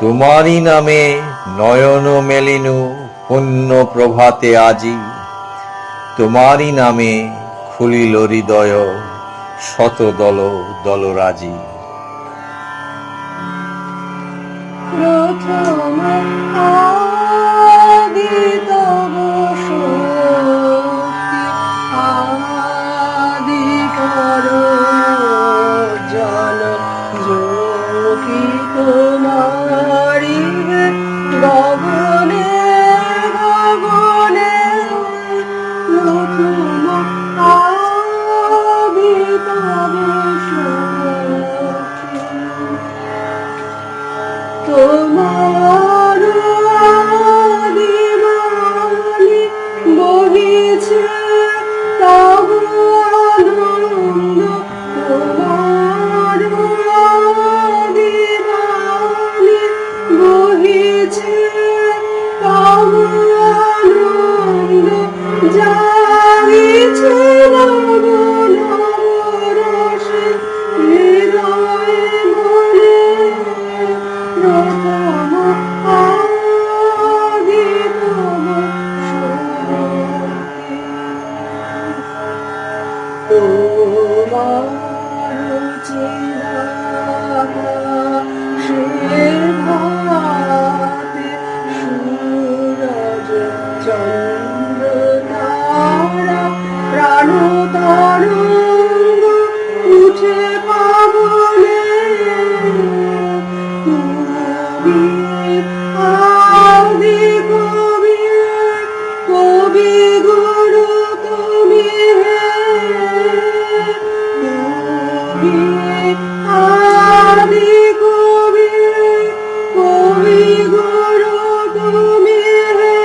তোমারি নামে নয়ন মেলিনু পুণ্য প্রভাতে আজি, তোমারি নামে খুলিল হৃদয় শত দল দলরাজি। প্রথম আদি তব শক্তি, আদি পরম জন জ্যোতি তোমারি গগনে গগনে। প্রথম আদি তব শক্তি, তোমার আদিবাণী বহিছে তব আনন্দ, তোমার আদিবাণী বহিছে তব আনন্দ। জাগিছে নব নব রসে হৃদয়ে মনে, প্রথম আদি তব শক্তি। তোমার চিরাকাশের ভাতে সূরজ চন্দ্র তারা প্রাণ তরঙ্গ উঠে পাবনে। তুমি আদি কবি, কবি গুরু তুমি হে। তুমি আদি কবি, কবি গুরু তুমি হে।